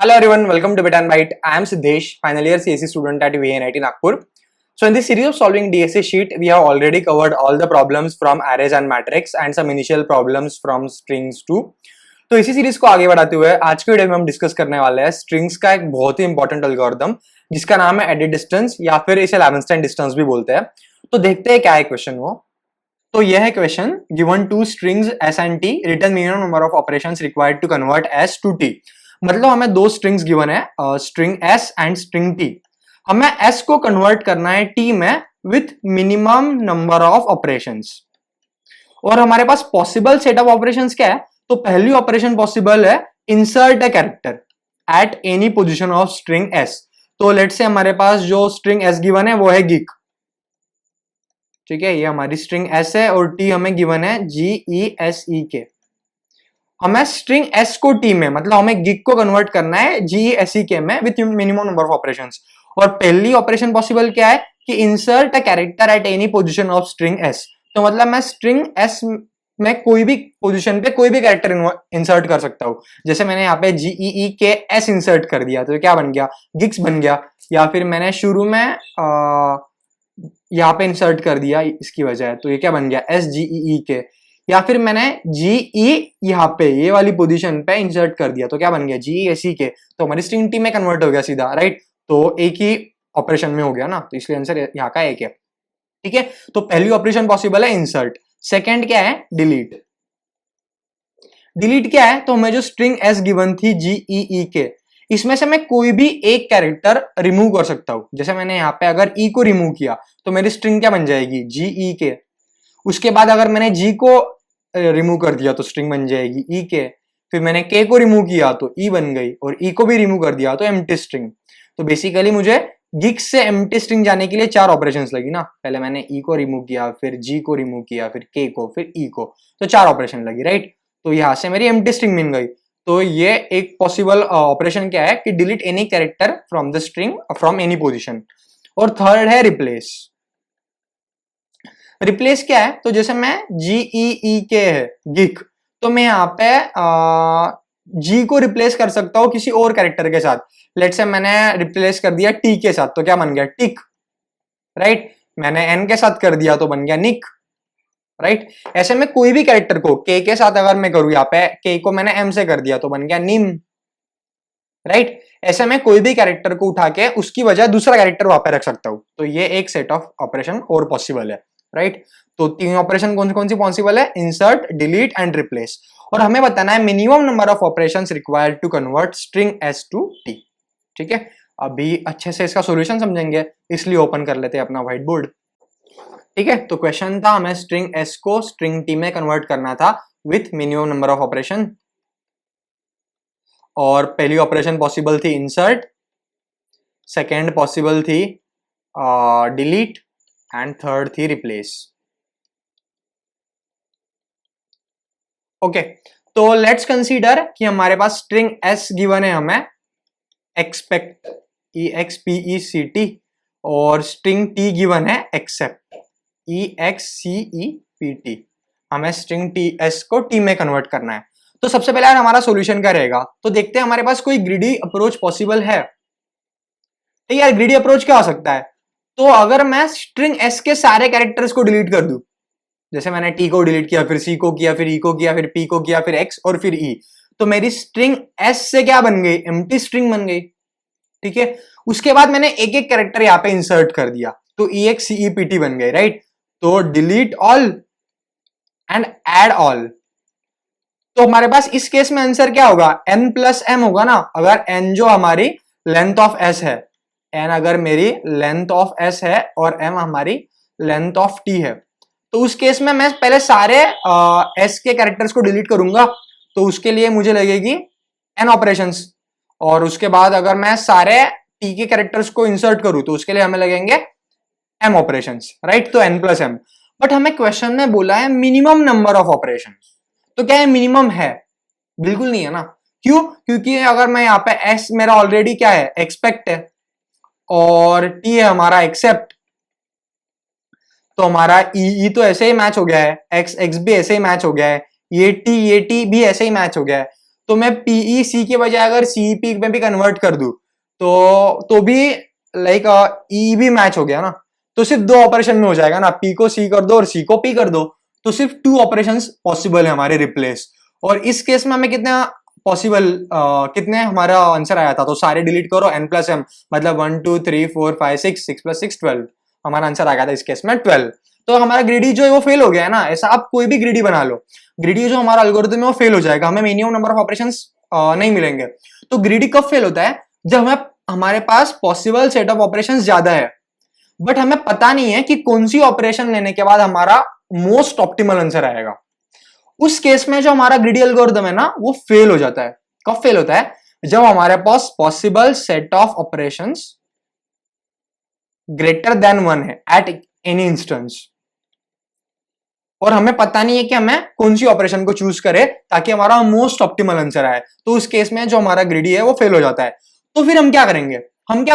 Hello everyone, welcome to Bit and Byte. I am Siddesh, final year CSE student at VNIT Nagpur. So in this series of solving DSA sheet, we have already covered all the problems from arrays and matrix and some initial problems from strings too. तो इसी series को आगे बढ़ाते हुए आज के video में हम डिस्कस करने वाले हैं स्ट्रिंग्स का एक बहुत ही इंपॉर्टेंट एल्गोरिथम जिसका नाम है एडिट डिस्टेंस या फिर इसे लेवेंस्टाइन डिस्टेंस भी बोलते हैं. तो देखते हैं क्या है क्वेश्चन वो. तो यह है question. Given two strings S and T, return minimum number of operations required to convert S to T. मतलब हमें दो स्ट्रिंग्स गिवन है, string S and string T. हमें एस को कन्वर्ट करना है टी में with minimum number of operations. और हमारे पास पॉसिबल सेट ऑफ ऑपरेशंस क्या है? तो पहली ऑपरेशन पॉसिबल है insert a character at any position of string S. तो लेट से हमारे पास जो स्ट्रिंग एस गिवन है वो है गिक. ठीक है, ये हमारी स्ट्रिंग एस है और टी हमें गिवन है GESEK. हमें स्ट्रिंग एस को टी में, मतलब हमें गिग को कन्वर्ट करना है GESEK में with minimum number of operations. और पहली ऑपरेशन पॉसिबल क्या है कि insert a character at any position of string S. तो मतलब मैं स्ट्रिंग एस में कोई भी पोजीशन पे कोई भी कैरेक्टर इंसर्ट कर सकता हूं. जैसे मैंने यहाँ पे GEEKS इंसर्ट कर दिया तो क्या बन गया? गिग्स बन गया. या फिर मैंने शुरू में यहाँ पे इंसर्ट कर दिया इसकी वजह, तो ये क्या बन गया? SGEEK. या फिर मैंने GE यहाँ पे ये वाली पोजीशन पे इंसर्ट कर दिया तो क्या बन गया? GESEK. तो हमारी स्ट्रिंग टी में कन्वर्ट हो गया सीधा, राइट. तो एक ही ऑपरेशन में हो गया ना, तो इसलिए आंसर यहाँ का एक है. ठीक है, तो पहली ऑपरेशन पॉसिबल है इंसर्ट. सेकंड क्या है? डिलीट. डिलीट क्या है? तो हमें जो स्ट्रिंग एस गिवन थी GEEK, इसमें से मैं कोई भी एक कैरेक्टर रिमूव कर सकता हूं. जैसे मैंने यहाँ पे अगर E को रिमूव किया तो मेरी स्ट्रिंग क्या बन जाएगी? GEK. उसके बाद अगर मैंने G को रिमूव कर दिया तो स्ट्रिंग बन जाएगी EK. फिर मैंने K को रिमूव किया तो E बन गई, और E को भी रिमूव कर दिया तो एम्प्टी स्ट्रिंग. तो बेसिकली मुझे गिग से एम्प्टी स्ट्रिंग जाने के लिए 4 ऑपरेशंस लगी ना. पहले मैंने E को रिमूव किया, फिर G को रिमूव किया, फिर K को, फिर E को. तो 4 ऑपरेशन लगी, राइट. तो यहां से मेरी एम्प्टी स्ट्रिंग मिल गई. तो ये एक पॉसिबल ऑपरेशन क्या है कि delete any character from the string from any position. और थर्ड है रिप्लेस. रिप्लेस क्या है? तो जैसे मैं GEEK है गिग, तो मैं यहाँ पे G को रिप्लेस कर सकता हूँ किसी और कैरेक्टर के साथ. लेट से मैंने रिप्लेस कर दिया T के साथ, तो क्या बन गया? टिक, राइट. मैंने N के साथ कर दिया तो बन गया निक, राइट. ऐसे में कोई भी कैरेक्टर को K के साथ अगर मैं करूँ, यहाँ पे K को मैंने M से कर दिया तो बन गया निम, राइट. ऐसे में कोई भी कैरेक्टर को उठा के उसकी वजह दूसरा कैरेक्टर वहां पे रख सकता हूँ. तो ये एक सेट ऑफ ऑपरेशन और पॉसिबल है, राइट. तो 3 ऑपरेशन कौन सी पॉसिबल है? Insert, delete and replace. और हमें बताना है minimum number of operations required to convert string S to T. ठीक है, अभी अच्छे से इसका सॉल्यूशन समझेंगे, इसलिए ओपन कर लेते हैं अपना व्हाइट बोर्ड. ठीक है, तो क्वेश्चन था हमें स्ट्रिंग एस को स्ट्रिंग टी में कन्वर्ट करना था with minimum number of operation. और पहली ऑपरेशन पॉसिबल थी इंसर्ट, सेकेंड पॉसिबल थी डिलीट एंड थर्ड थी रिप्लेस. ओके, तो लेट्स कंसीडर कि हमारे पास स्ट्रिंग एस गिवन है हमें एक्सपेक्ट EXPECT, और स्ट्रिंग टी गिवन है एक्सेप्ट EXCEPT. हमें स्ट्रिंग टी एस को टी में कन्वर्ट करना है. तो सबसे पहले यार हमारा सॉल्यूशन क्या रहेगा? तो देखते हैं हमारे पास कोई ग्रीडी अप्रोच पॉसिबल है. ठीक है यार, ग्रीडी अप्रोच क्या हो सकता है? तो अगर मैं स्ट्रिंग एस के सारे कैरेक्टर्स को डिलीट कर दूं, जैसे मैंने T को डिलीट किया, फिर C को किया, फिर E को किया, फिर P को किया, फिर X और फिर E, तो मेरी स्ट्रिंग S से क्या बन गई? एम्प्टी स्ट्रिंग बन गई. ठीक है, उसके बाद मैंने एक एक कैरेक्टर यहाँ पे इंसर्ट कर दिया तो EXCEPT बन गए, राइट. तो delete all and add all. तो हमारे पास इस केस में आंसर क्या होगा? N प्लस M होगा ना. अगर N जो हमारी लेंथ ऑफ S है, N अगर मेरी लेंथ ऑफ S है और M हमारी लेंथ ऑफ T है, तो उस केस में मैं पहले सारे S के कैरेक्टर्स को डिलीट करूंगा. तो उसके लिए मुझे लगेगी N ऑपरेशंस. और उसके बाद अगर मैं सारे T के कैरेक्टर्स को इंसर्ट करूं तो उसके लिए हमें लगेंगे M ऑपरेशंस, राइट. तो N प्लस M. बट हमें क्वेश्चन में बोला है मिनिमम नंबर ऑफ ऑपरेशंस. तो क्या है? मिनिमम है? बिल्कुल नहीं है ना. क्यों? क्योंकि अगर मैं यहाँ पे S मेरा ऑलरेडी क्या है? एक्सपेक्ट है, और T है हमारा एक्सेप्ट. तो हमारा E तो ऐसे ही मैच हो गया है, X भी ऐसे ही मैच हो गया है, ये T भी ऐसे ही मैच हो गया है. तो मैं पीई सी के बजाय अगर सीईपी में भी कन्वर्ट कर दूं तो भी लाइक ई भी मैच हो गया ना, तो सिर्फ 2 ऑपरेशन में हो जाएगा ना, पी को सी कर दो और सी को पी कर दो, तो सिर्फ 2 ऑपरेशंस पॉसिबल है हमारे रिप्लेस। और इस केस में हमें कितना पॉसिबल कितने हमारा आंसर आया था, तो सारे डिलीट करो n+m, मतलब 1 2 3 4 5 6 6 + 6 12, हमारा आंसर आ गया था इस केस में 12। तो हमारा ग्रीडी जो है वो फेल हो गया है ना। ऐसा आप कोई भी ग्रीडी बना लो, ग्रीडी जो हमारा एल्गोरिथम है वो फेल हो जाएगा, हमें मिनिमम नंबर ऑफ ऑपरेशंस नहीं मिलेंगे। तो ग्रीडी कब फेल होता है, जब हमारे पास पॉसिबल सेट ऑफ ऑपरेशंस ज्यादा है बट हमें पता नहीं है कि कौन सी ऑपरेशन लेने के बाद हमारा मोस्ट ऑप्टिमल आंसर आएगा। उस केस में जो हमारा ग्रीडी एल्गोरिथम है ना वो फेल हो जाता है। कब फेल होता है, जब हमारे पास possible set of operations greater than 1 है एट एनी इंस्टेंस, और हमें पता नहीं है कि हमें कौन सी ऑपरेशन को चूज करें ताकि हमारा मोस्ट ऑप्टिमल आंसर आए। तो उस केस में जो हमारा ग्रीडी है वो फेल हो जाता है। तो फिर हम क्या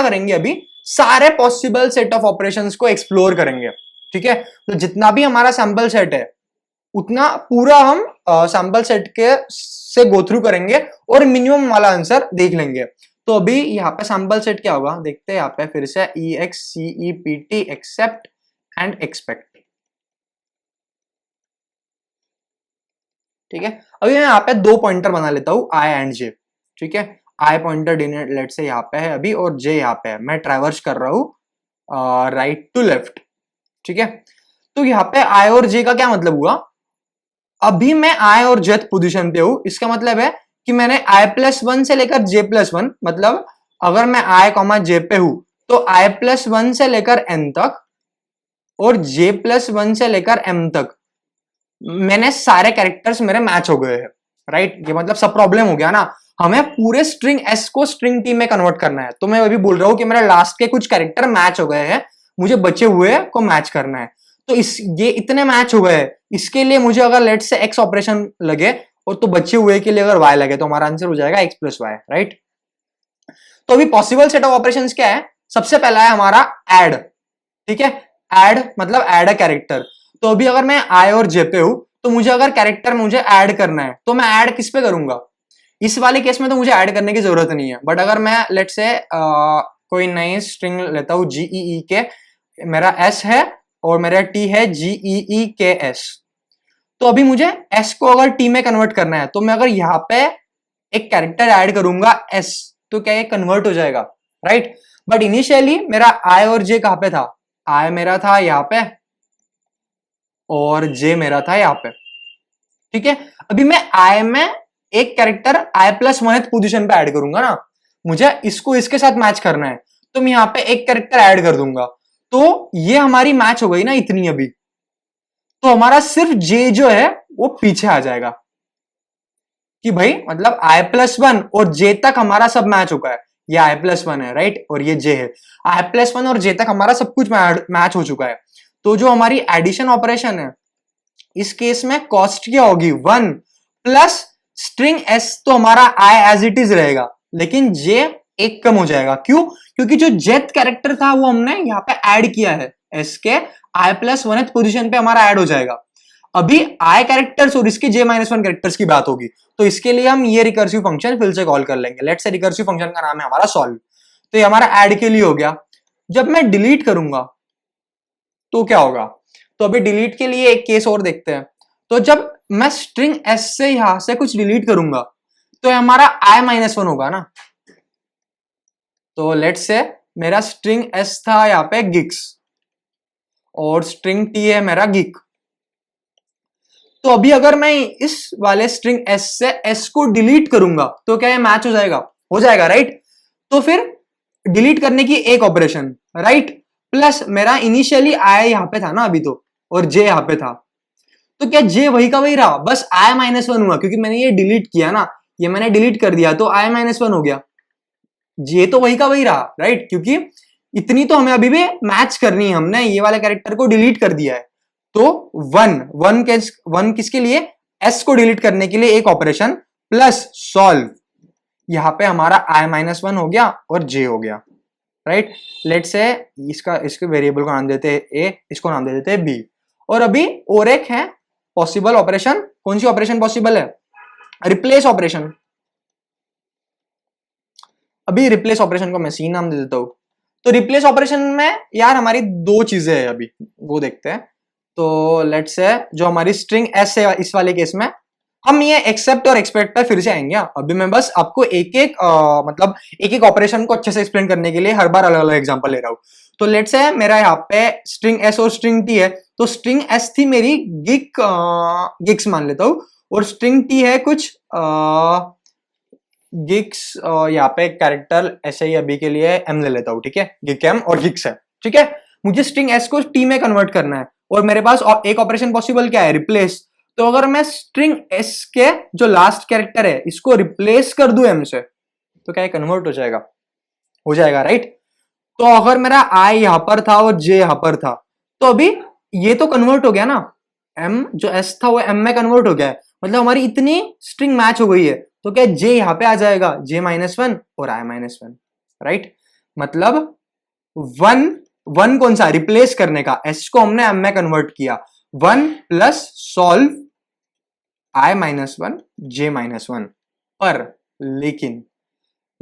करेंगे, अभी सारे पॉसिबल सेट ऑफ ऑपरेशंस को एक्सप्लोर करेंगे। ठीक है, तो जितना भी हमारा सैंपल सेट है उतना पूरा हम सैंपल सेट के से गो थ्रू करेंगे और मिनिमम वाला आंसर देख लेंगे। तो अभी यहाँ पे सैंपल सेट क्या होगा देखते हैं, यहाँ पे फिर से EXCEPT एक्सेप्ट एंड एक्सपेक्ट। ठीक है, अभी मैं यहाँ पे 2 पॉइंटर बना लेता हूँ I एंड J। ठीक है, I पॉइंटर लेट से यहाँ पे है अभी और J यहाँ पे है, मैं ट्रैवर्स कर रहा हूँ राइट टू लेफ्ट। ठीक है, तो यहाँ पे I और J का क्या मतलब हुआ, अभी मैं I और J पोजीशन पे हूं, इसका मतलब है कि मैंने I+1 से लेकर J+1, मतलब अगर मैं I, J पे हूं तो I+1 से लेकर n तक और J+1 से लेकर m तक मैंने सारे कैरेक्टर्स मेरे मैच हो गए हैं। राइट, ये मतलब सब प्रॉब्लम हो गया ना। हमें पूरे स्ट्रिंग S को स्ट्रिंग T में कन्वर्ट करना है, तो मैं अभी बोल रहा हूं कि मेरे लास्ट के कुछ कैरेक्टर मैच हो गए हैं, मुझे बचे हुए को मैच करना है। तो ये इतने मैच हो गए, इसके लिए मुझे अगर लेट से x ऑपरेशन लगे और तो बचे हुए के लिए अगर y लगे तो हमारा आंसर हो जाएगा x+y। राइट, तो अभी पॉसिबल सेट ऑफ ऑपरेशंस क्या है, सबसे पहला है हमारा ऐड। ठीक है, ऐड मतलब ऐड अ कैरेक्टर। तो अभी अगर मैं I और J पे हूं तो मुझे अगर कैरेक्टर मुझे ऐड करना है तो मैं ऐड किस पे करूंगा, इस वाले केस में तो मुझे ऐड करने की जरूरत नहीं है। बट अगर मैं लेट से कोई नई स्ट्रिंग लेता हूं GEEK, मेरा S है और मेरा T है GEEKS, तो अभी मुझे S को अगर T में कन्वर्ट करना है तो मैं अगर यहाँ पे एक कैरेक्टर ऐड करूंगा S, तो क्या ये कन्वर्ट हो जाएगा। राइट, बट इनिशियली मेरा I और J कहां पे था, I मेरा था यहाँ पे और J मेरा था यहाँ पे। ठीक है, अभी मैं I में एक कैरेक्टर I+1 पोजीशन पे ऐड करूंगा ना, मुझे इसको इसके साथ मैच करना है, तो मैं यहाँ पे एक कैरेक्टर ऐड कर दूंगा, तो ये हमारी मैच हो गई ना इतनी अभी, तो हमारा सिर्फ J जो है वो पीछे आ जाएगा कि भाई मतलब I+1 और J तक हमारा सब मैच हो गया है। ये I+1 है राइट, और ये J है, I+1 और J तक हमारा सब कुछ मैच हो चुका है। तो जो हमारी एडिशन ऑपरेशन है इस केस में कॉस्ट क्या होगी 1 प्लस स्ट्रिंग S, तो हमारा I एज इट इज रहेगा लेकिन J एक कम हो जाएगा। क्यों, क्योंकि जो जेथ कैरेक्टर था वो हमने यहाँ पे ऐड किया है, S के I+1 पोजीशन पे हमारा ऐड हो जाएगा। अभी I कैरेक्टर्स और इसके J-1 कैरेक्टर्स की बात होगी, तो इसके लिए हम ये रिकर्सिव फंक्शन फिर से कॉल कर लेंगे। लेट्स से रिकर्सिव फंक्शन का नाम है हमारा सॉल्व। तो ये हमारा ऐड के लिए हो गया। जब मैं डिलीट करूंगा तो क्या होगा, तो अभी डिलीट के लिए एक केस और देखते हैं। तो जब मैं स्ट्रिंग S से यहां से कुछ डिलीट करूंगा तो हमारा I-1 होगा ना। तो लेट्स से मेरा स्ट्रिंग S था यहाँ पे गिक्स और स्ट्रिंग T है मेरा गिक। तो अभी अगर मैं इस वाले स्ट्रिंग S से S को डिलीट करूंगा तो क्या ये मैच हो जाएगा, हो जाएगा राइट। तो फिर डिलीट करने की एक ऑपरेशन राइट, प्लस मेरा इनिशियली I यहाँ पे था ना अभी तो, और J यहाँ पे था, तो क्या J वही का वही रहा, बस I-1 हुआ क्योंकि मैंने ये डिलीट किया ना, ये मैंने डिलीट कर दिया तो I-1 हो गया। J तो वही का वही रहा राइट, क्योंकि इतनी तो हमें अभी भी मैच करनी है, हमने ये वाले कैरेक्टर को डिलीट कर दिया है। तो वन किसके लिए, S को डिलीट करने के लिए एक ऑपरेशन प्लस सॉल्व, यहां पे हमारा I-1 हो गया और J हो गया राइट। लेट से इसके वेरिएबल को नाम देते हैं A, इसको नाम दे देते हैं B। और अभी और एक है पॉसिबल ऑपरेशन, कौन सी ऑपरेशन पॉसिबल है, रिप्लेस ऑपरेशन। अभी रिप्लेस ऑपरेशन को मैं सी नाम दे देता हूँ। तो रिप्लेस ऑपरेशन में यार हमारी दो चीजें हैं, अभी वो देखते हैं। तो लेट्स से जो हमारी स्ट्रिंग एस है इस वाले केस में, हम ये एक्सेप्ट और एक्सपेक्ट पर फिर से आएंगे। अभी मैं बस आपको एक एक मतलब एक एक ऑपरेशन को अच्छे से एक्सप्लेन करने के लिए हर बार अलग अलग एग्जांपल ले रहा हूं। तो लेट्स से मेरा यहाँ पे स्ट्रिंग एस और स्ट्रिंग टी है, तो स्ट्रिंग एस थी मेरी गिक्स मान लेता हूं, और स्ट्रिंग टी है कुछ गिक्स, यहाँ पे कैरेक्टर ऐसे ही अभी के लिए एम ले लेता हूँ, ठीक है, गिक एम और गिक्स है, ठीक है। मुझे स्ट्रिंग एस को टी में कन्वर्ट करना है, और मेरे पास एक ऑपरेशन पॉसिबल क्या है, रिप्लेस। तो अगर मैं स्ट्रिंग एस के जो लास्ट कैरेक्टर है इसको रिप्लेस कर दूं एम से, तो क्या कन्वर्ट हो जाएगा राइट। तो अगर मेरा आई यहां पर था और जे यहां पर था, तो अभी ये तो कन्वर्ट हो गया ना, एम जो एस था वो एम में कन्वर्ट हो गया है, मतलब हमारी इतनी स्ट्रिंग मैच हो गई है। तो क्या जे यहां पे आ जाएगा, जे -1 और आई -1, राइट। मतलब वन कौन सा, रिप्लेस करने का, एस को हमने एम में कन्वर्ट किया, 1 प्लस सॉल्व आई -1 जे -1 पर। लेकिन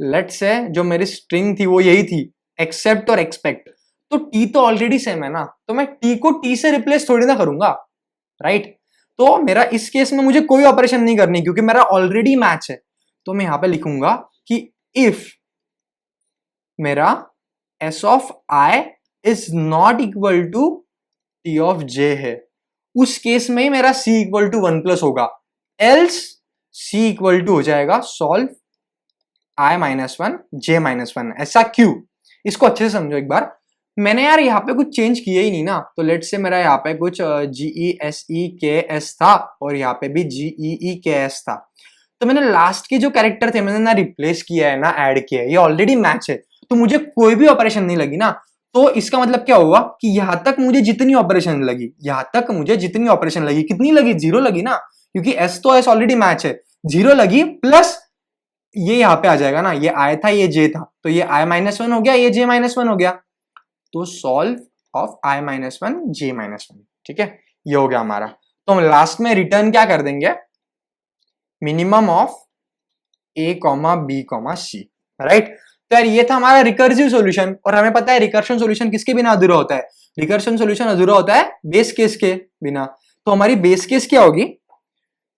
लेट से जो मेरी स्ट्रिंग थी वो यही थी, एक्सेप्ट और एक्सपेक्ट, तो टी तो ऑलरेडी सेम है ना, तो मैं टी को टी से रिप्लेस थोड़ी ना करूंगा, राइट। तो मेरा इस केस में मुझे कोई ऑपरेशन नहीं करनी क्योंकि मेरा ऑलरेडी मैच है। तो मैं यहां पे लिखूंगा कि इफ मेरा S of I is not equal to T of J है, उस केस में ही मेरा सी इक्वल टू 1 प्लस होगा, एल्स सी इक्वल टू हो जाएगा सॉल्व आई -1 जे -1। ऐसा क्यों, इसको अच्छे से समझो एक बार। मैंने यार यहाँ पे कुछ चेंज किया ही नहीं ना, तो लेट से मेरा यहाँ पे कुछ GESEKS था और यहाँ पे भी GEEKS था, तो मैंने लास्ट के जो कैरेक्टर थे मैंने ना रिप्लेस किया है ना ऐड किया है, ये ऑलरेडी मैच है, तो मुझे कोई भी ऑपरेशन नहीं लगी ना। तो इसका मतलब क्या हुआ कि यहां तक मुझे जितनी ऑपरेशन लगी, कितनी लगी, 0 लगी ना, क्योंकि एस तो एस ऑलरेडी मैच है, 0 लगी, प्लस ये यहां पे आ जाएगा ना, ये आई था ये जे था, तो ये आई -1 हो गया, ये जे -1 हो गया, तो सॉल्व ऑफ आई -1 जे -1, ठीक है, ये हो गया हमारा। तो हम लास्ट में रिटर्न क्या कर देंगे, minimum of A comma B comma C, right. तो यार ये था हमारा रिकर्सिव सॉल्यूशन, और हमें पता है रिकर्शन सॉल्यूशन किसके बिना अधूरा होता है, रिकर्शन सॉल्यूशन अधूरा होता है बेस केस के बिना। तो हमारी बेस केस क्या होगी,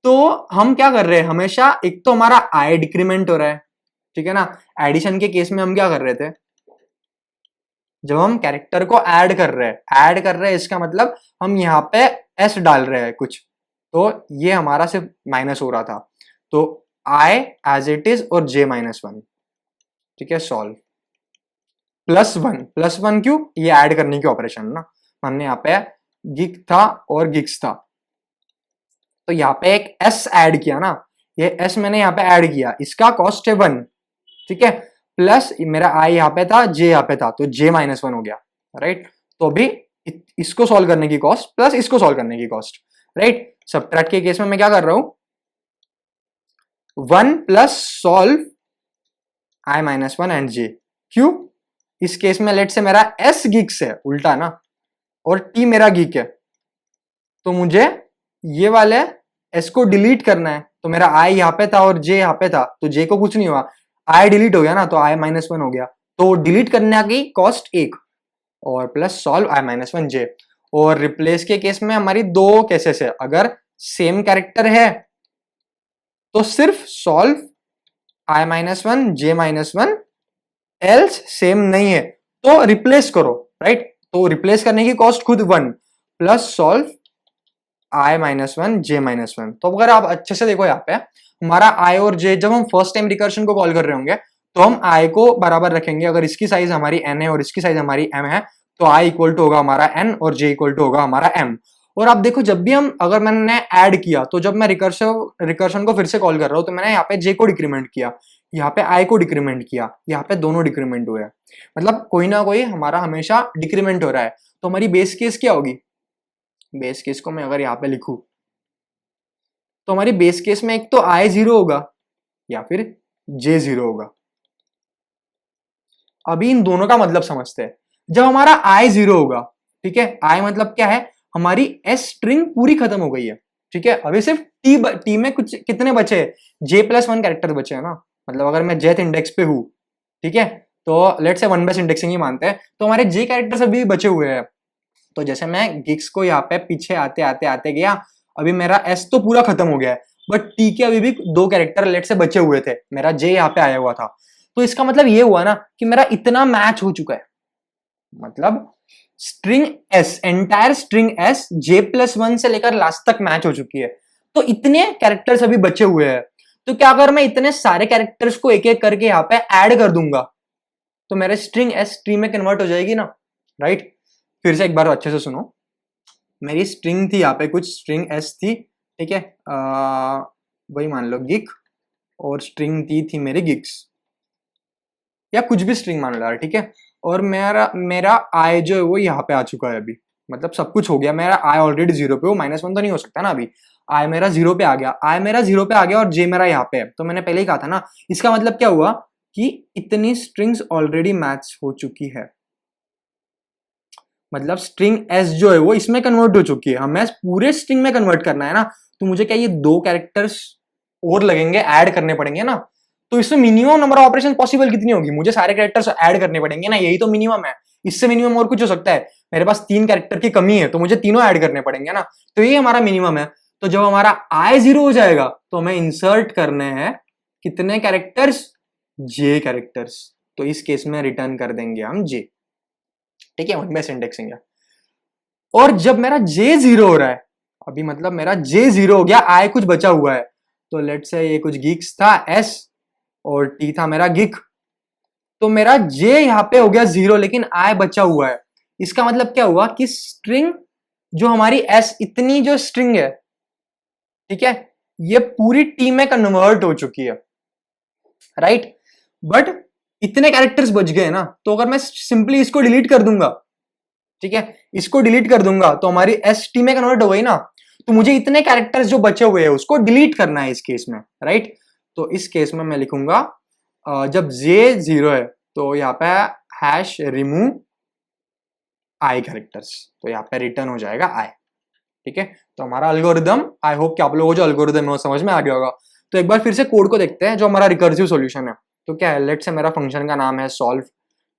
तो हम क्या कर रहे हैं हमेशा, एक तो हमारा आई डिक्रीमेंट हो रहा है, ठीक है ना। एडिशन के केस में हम क्या कर रहे थे, जब हम कैरेक्टर को ऐड कर रहे हैं इसका मतलब हम यहाँ पे एस डाल रहे हैं कुछ, तो ये हमारा सिर्फ माइनस हो रहा था, तो आई एज इट इज और जे -1, ठीक है, सॉल्व +1 क्यों, ये ऐड करने की ऑपरेशन ना, हमने यहाँ पे गिग था और गिग्स था, तो यहाँ पे एक एस ऐड किया ना, ये एस मैंने यहाँ पे ऐड किया, इसका कॉस्ट है 1, ठीक है, प्लस मेरा आई यहाँ पे था, जे यहाँ पे था, तो जे -1 हो गया, राइट। तो अभी इसको सॉल्व करने की कॉस्ट प्लस इसको सॉल्व करने की कॉस्ट, राइट। सबट्रैक्ट के केस में मैं क्या कर रहा हूं, 1 प्लस सॉल्व आई -1 एंड जे, क्यों, इस केस में लेट से मेरा एस गिग्स है उल्टा ना, और टी मेरा गिग है, तो मुझे ये वाले एस को डिलीट करना है, तो मेरा आई यहाँ पे था और जे यहाँ पे था, तो जे को कुछ नहीं हुआ, आई डिलीट हो गया ना, तो आई -1 हो गया, तो डिलीट करने की कॉस्ट 1, और प्लस सॉल्व आई -1 जे। और रिप्लेस के केस में हमारी दो केसेस है, अगर सेम कैरेक्टर है तो सिर्फ solve I -1 J -1, else same नहीं है तो रिप्लेस करो, राइट। तो रिप्लेस करने की कॉस्ट खुद 1 प्लस सॉल्व आई -1 जे -1। तो अगर आप अच्छे से देखो यहाँ पे हमारा आई और जे, जब हम फर्स्ट टाइम रिकर्शन को कॉल कर रहे होंगे तो हम आई को बराबर रखेंगे, अगर इसकी साइज हमारी एन है और इसकी साइज हमारी एम है, तो आई इक्वल टू होगा हमारा एन और जे इक्वल टू होगा हमारा एम। और आप देखो जब भी हम, अगर मैंने ऐड किया, तो जब मैं रिकर्शन को फिर से कॉल कर रहा हूं, तो मैंने यहाँ पे जे को डिक्रीमेंट किया, यहाँ पे आई को डिक्रीमेंट किया, यहाँ पे दोनों डिक्रीमेंट हुए, मतलब कोई ना कोई हमारा हमेशा डिक्रीमेंट हो रहा है। तो हमारी बेस केस क्या होगी, बेस केस को मैं अगर यहाँ पे लिखूं, तो हमारी बेस केस में एक तो आई 0 होगा या फिर जे 0 होगा। अभी इन दोनों का मतलब समझते हैं। जब हमारा आई 0 होगा, ठीक है, आई मतलब क्या है, हमारी एस स्ट्रिंग पूरी खत्म हो गई है, ठीक है, अभी सिर्फ टी में कुछ कितने बचे हैं, J+1 कैरेक्टर बचे हैं ना, मतलब अगर मैं जेथ इंडेक्स पे हूं ठीक है। तो let's say one base indexing ही मानते हैं, तो हमारे जे कैरेक्टर्स अभी बचे हुए हैं। तो जैसे मैं गिग्स को यहाँ पे पीछे आते आते आते गया, अभी मेरा एस तो पूरा खत्म हो गया है, बट टी के अभी भी 2 कैरेक्टर लेट से बचे हुए थे, मेरा जे यहाँ पे आया हुआ था। तो इसका मतलब ये हुआ ना कि मेरा इतना मैच हो चुका है, मतलब string S, entire string S J+1 से लेकर लास्ट तक मैच हो चुकी है। तो इतने कैरेक्टर्स अभी बचे हुए हैं, तो क्या अगर मैं इतने सारे कैरेक्टर्स को एक एक करके यहाँ पे ऐड कर दूंगा तो मेरे स्ट्रिंग एस ट्री में कन्वर्ट हो जाएगी ना, राइट। फिर से एक बार अच्छे से सुनो, मेरी स्ट्रिंग थी यहाँ पे, कुछ स्ट्रिंग एस थी, ठीक है, वही मान लो गिग, और स्ट्रिंग थी मेरी गिग्स, या कुछ भी स्ट्रिंग मान लो यार, ठीक है। और मेरा आई जो है वो यहाँ पे आ चुका है अभी, मतलब सब कुछ हो गया, मेरा आई ऑलरेडी 0 पे, वो -1 तो नहीं हो सकता ना अभी, आई मेरा 0 पे आ गया, आई मेरा 0 पे आ गया और जे मेरा यहाँ पे है। तो मैंने पहले ही कहा था ना, इसका मतलब क्या हुआ कि इतनी स्ट्रिंग्स ऑलरेडी मैच हो चुकी है, मतलब स्ट्रिंग एस जो है वो इसमें कन्वर्ट हो चुकी है। हमें पूरे स्ट्रिंग में कन्वर्ट करना है ना, तो मुझे क्या ये 2 कैरेक्टर्स और लगेंगे, ऐड करने पड़ेंगे ना। तो इसमें minimum number of operation possible कितनी होगी, मुझे सारे कैरेक्टर्स ऐड करने पड़ेंगे ना, यही तो मिनिमम है। इससे मिनिमम और कुछ हो सकता है, मेरे पास 3 कैरेक्टर की कमी है तो मुझे तीनों ऐड करने पड़ेंगे ना, तो ये हमारा मिनिमम है। तो जब हमारा आई 0 हो जाएगा तो हमें इंसर्ट करने हैं कितने कैरेक्टर्स, जे कैरेक्टर्स। तो इस केस में रिटर्न कर देंगे हम जे, ठीक है, वन बेस इंडेक्सिंग है। और जब मेरा जे 0 हो रहा है, अभी मतलब मेरा जे 0 हो गया, आई कुछ बचा हुआ है, तो लेट्स से ये कुछ गिग्स था एस और टी था मेरा गिग, तो मेरा जे यहाँ पे हो गया 0 लेकिन आई बचा हुआ है। इसका मतलब क्या हुआ कि स्ट्रिंग जो हमारी एस, इतनी जो स्ट्रिंग है, ठीक है, ये पूरी टी में कन्वर्ट हो चुकी है, राइट। बट इतने कैरेक्टर्स बच गए ना, तो अगर मैं सिंपली इसको डिलीट कर दूंगा, ठीक है, इसको डिलीट कर दूंगा तो हमारी एस टी में कन्वर्ट हो गई ना, तो मुझे इतने कैरेक्टर्स जो बचे हुए हैं उसको डिलीट करना है इस केस में, राइट। तो इस केस में मैं लिखूंगा जब जे 0 है तो यहाँ पे हैश रिमूव आई कैरेक्टर्स, तो यहाँ पे रिटर्न हो जाएगा आई, ठीक है। तो हमारा अल्गोरिदम, आई होप कि आप लोगों को जो अल्गोरिदम है वो समझ में आ गया होगा। तो एक बार फिर से कोड को देखते हैं जो हमारा रिकर्सिव सॉल्यूशन है। तो क्या है, लेट से मेरा फंक्शन का नाम है सॉल्व,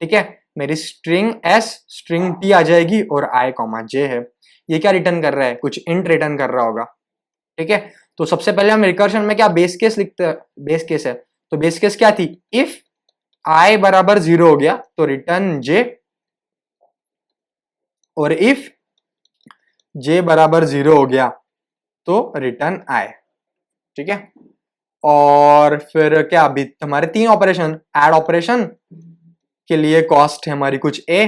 ठीक है, मेरी स्ट्रिंग एस स्ट्रिंग टी आ जाएगी और आई कॉमा जे है। ये क्या रिटर्न कर रहा है, कुछ इंट रिटर्न कर रहा होगा, ठीक है। तो सबसे पहले हम रिकर्शन में क्या बेस केस लिखते हैं, बेस केस है, तो बेस केस क्या थी, इफ आई बराबर 0 हो गया तो रिटर्न जे, और इफ जे बराबर 0 हो गया तो रिटर्न आई, ठीक है। और फिर क्या, अभी हमारे 3 ऑपरेशन, ऐड ऑपरेशन के लिए कॉस्ट है हमारी कुछ ए,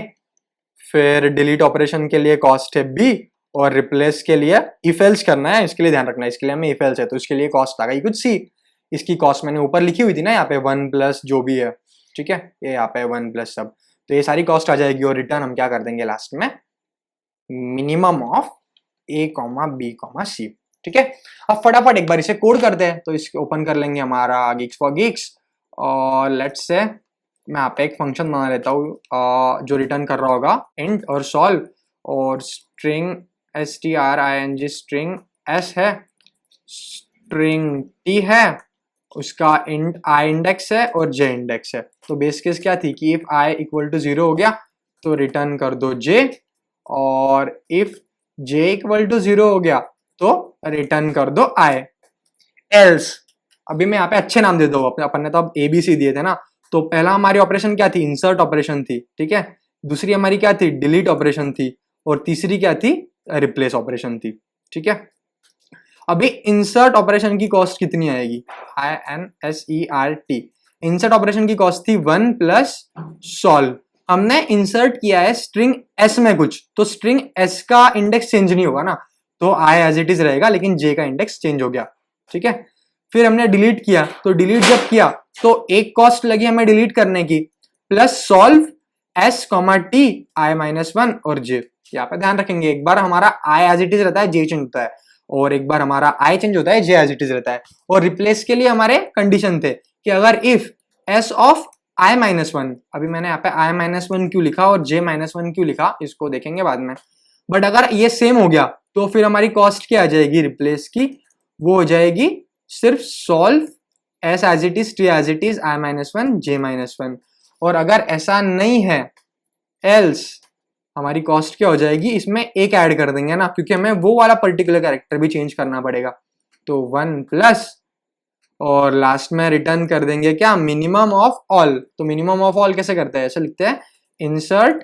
फिर डिलीट ऑपरेशन के लिए कॉस्ट है बी, और रिप्लेस के लिए इफ एल्स करना है, इसके लिए ध्यान रखना है, इसके लिए हमें इफ एल्स है तो इसके लिए कॉस्ट आ गई कुछ सी। इसकी कॉस्ट मैंने ऊपर लिखी हुई थी ना यहाँ पे 1 प्लस जो भी है, ठीक है, ये यहाँ पे 1 प्लस सब, तो ये सारी कॉस्ट आ जाएगी और रिटर्न हम क्या कर देंगे लास्ट में, minimum of A comma B comma C, ठीक है। अब फटाफट एक बार इसे कोड करते हैं, तो इसको ओपन कर लेंगे हमारा गिग्स फॉर गिग्स, और लेट्स से मैं यहाँ पे एक फंक्शन बना लेता हूँ जो रिटर्न कर रहा होगा इंट और सॉल्व, और स्ट्रिंग string स्ट्रिंग एस है, स्ट्रिंग टी है, उसका इंट आई इंडेक्स है और जे इंडेक्स है। तो बेस केस क्या थी कि इफ आई इक्वल टू 0 हो गया तो रिटर्न कर दो जे, और इफ जे इक्वल टू 0 हो गया तो रिटर्न कर दो आई। एल्स, अभी मैं यहाँ पे अच्छे नाम दे दो, अपन ने तो अब ए बी सी दिए थे ना, तो पहला हमारी ऑपरेशन क्या थी, इंसर्ट ऑपरेशन थी, ठीक है, दूसरी हमारी क्या थी, डिलीट ऑपरेशन थी, और तीसरी क्या थी, रिप्लेस ऑपरेशन थी, ठीक है। अभी इंसर्ट ऑपरेशन की कॉस्ट कितनी आएगी, INSERT, इंसर्ट ऑपरेशन की कॉस्ट थी 1 प्लस सॉल्व। हमने इंसर्ट किया है स्ट्रिंग एस में कुछ, तो स्ट्रिंग एस का इंडेक्स चेंज नहीं होगा ना, तो आई एज इट इज रहेगा, लेकिन जे का इंडेक्स चेंज हो गया, ठीक है। फिर हमने डिलीट किया, तो डिलीट जब किया तो एक कॉस्ट लगी हमें डिलीट करने की, plus solve S comma T I -1 और जे। यहाँ पे ध्यान रखेंगे, एक बार हमारा आई एज इट इज रहता है, जे चेंज होता है, और एक बार हमारा आई चेंज होता है, जे एज इट इज रहता है। और रिप्लेस के लिए हमारे कंडीशन थे कि अगर इफ एस ऑफ आई -1, अभी मैंने यहाँ पे आई -1 क्यों लिखा और जे -1 क्यों लिखा इसको देखेंगे बाद में, बट अगर ये सेम हो गया तो फिर हमारी कॉस्ट क्या आ जाएगी रिप्लेस की, वो हो जाएगी सिर्फ solve S as it is T as it is I -1 J -1, और अगर ऐसा नहीं है एल्स हमारी कॉस्ट क्या हो जाएगी, इसमें एक ऐड कर देंगे ना, क्योंकि हमें वो वाला पर्टिकुलर कैरेक्टर भी चेंज करना पड़ेगा। तो 1 प्लस और लास्ट में रिटर्न कर देंगे क्या, मिनिमम ऑफ ऑल। तो मिनिमम ऑफ ऑल कैसे करते हैं, ऐसे लिखते हैं इंसर्ट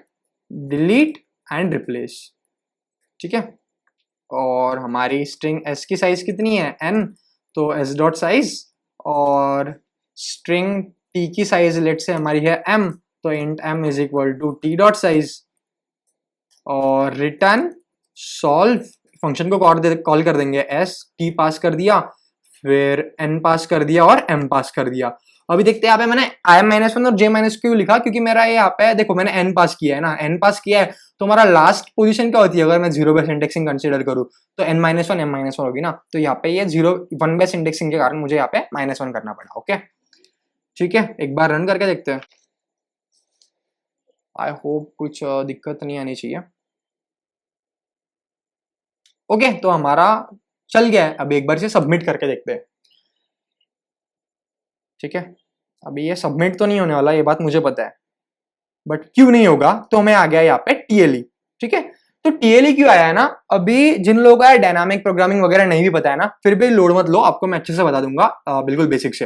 डिलीट एंड रिप्लेस, ठीक है। और हमारी स्ट्रिंग s की साइज कितनी है n, तो s डॉट साइज, और स्ट्रिंग t की साइज लेट से हमारी है m, तो int m is equal to t dot size, और रिटर्न सॉल्व फंक्शन को कॉल कर देंगे s, t पास कर दिया, फिर n पास कर दिया और m पास कर दिया। अभी देखते हैं यहाँ पे मैंने i-1 और j- क्यों लिखा, क्योंकि मेरा ये यहाँ पे देखो मैंने n पास किया है ना, n पास किया है तो हमारा लास्ट पोजीशन क्या होती है अगर मैं 0 बेस इंडेक्सिंग कंसीडर करूँ, तो n-1 m-1 होगी ना, तो यहाँ पे ये 1 बेस इंडेक्सिंग के कारण मुझे यहाँ पे -1 करना पड़ा। ओके ठीक है, एक बार रन करके देखते हैं। आई होप कुछ दिक्कत नहीं आनी चाहिए। ओके तो हमारा चल गया है, अभी एक बार से सबमिट करके देखते हैं। ठीक है, अभी ये सबमिट तो नहीं होने वाला, ये बात मुझे पता है, बट क्यों नहीं होगा, तो हमें आ गया यहाँ पे TLE। ठीक है, तो TLE क्यों आया है ना, अभी जिन लोगों का डायनामिक प्रोग्रामिंग वगैरह नहीं भी पता है ना, फिर भी लोड मत लो, आपको मैं अच्छे से बता दूंगा बिल्कुल बेसिक से।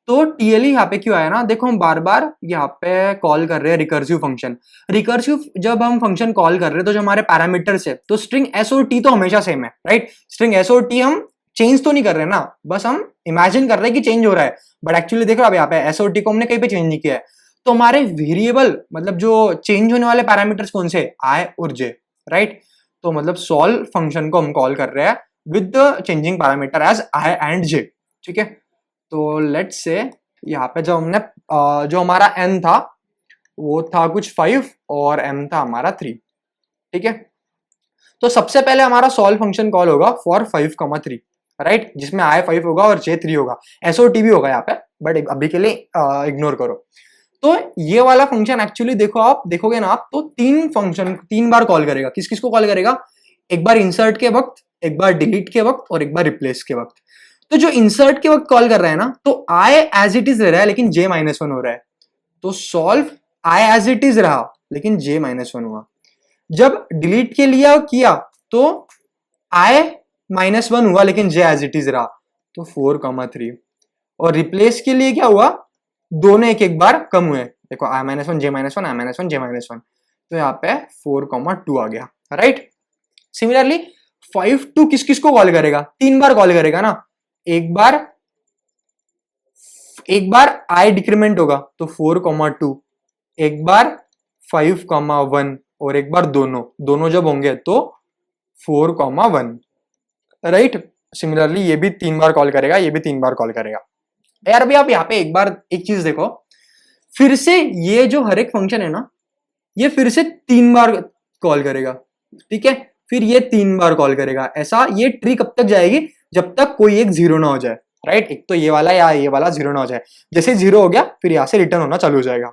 तो TLE यहाँ पे क्यों आया ना, देखो हम बार बार यहाँ पे कॉल कर रहे हैं रिकर्सिव फंक्शन। रिकर्सिव जब हम फंक्शन कॉल कर रहे हैं तो जो हमारे पैरामीटर्स है, तो स्ट्रिंग s और t तो हमेशा सेम है, राइट। स्ट्रिंग s और t हम चेंज तो नहीं कर रहे ना, बस हम इमेजिन कर रहे हैं कि चेंज हो रहा है, बट एक्चुअली देखो अब यहाँ पे s और t को हमने कहीं पे चेंज नहीं किया है। तो हमारे वेरिएबल मतलब जो चेंज होने वाले पैरामीटर्स कौन से, i और j, राइट। तो मतलब सॉल्व फंक्शन को हम कॉल कर रहे हैं with the changing parameter as i and j। ठीक है, तो लेट्स से यहाँ पे जो हमने जो हमारा n था वो था कुछ 5 और m था हमारा 3। ठीक है, तो सबसे पहले हमारा सॉल्व फंक्शन कॉल होगा फॉर 5,3, राइट, जिसमें i 5 होगा और j 3 होगा, s और t भी होगा यहाँ पे, बट अभी के लिए इग्नोर करो। तो ये वाला फंक्शन एक्चुअली देखो, आप देखोगे ना आप, तो 3 बार कॉल करेगा। किस किस को कॉल करेगा, एक बार इंसर्ट के वक्त, एक बार डिलीट के वक्त और एक बार रिप्लेस के वक्त। तो जो इंसर्ट के वक्त कॉल कर रहा है ना, तो i एज इट इज रहा है लेकिन j-1 हो रहा है, तो solve i as it is रहा लेकिन j-1 हुआ। जब डिलीट के लिए किया तो i-1 हुआ लेकिन j एज इट इज रहा, तो 4,3। और रिप्लेस के लिए क्या हुआ, दोनों एक एक बार कम हुए, देखो i-1 j-1 i-1 j-1, तो यहाँ पे 4,2 आ गया, राइट। सिमिलरली 5 टू किस किस को कॉल करेगा, 3 बार कॉल करेगा ना, एक बार i डिक्रीमेंट होगा तो 4,2, एक बार 5,1 और एक बार दोनों जब होंगे तो 4,1, राइट। सिमिलरली ये भी 3 बार कॉल करेगा, ये भी 3 बार कॉल करेगा। यार अभी आप यहाँ पे एक बार एक चीज देखो, फिर से ये जो हर एक फंक्शन है ना, ये फिर से 3 बार कॉल करेगा, ठीक है, फिर ये 3 बार कॉल करेगा। ऐसा ये ट्री कब तक जाएगी, जब तक कोई एक 0 ना हो जाए, राइट। एक तो ये वाला या ये वाला 0 ना हो जाए, जैसे 0 हो गया फिर यहाँ से रिटर्न होना चालू हो जाएगा।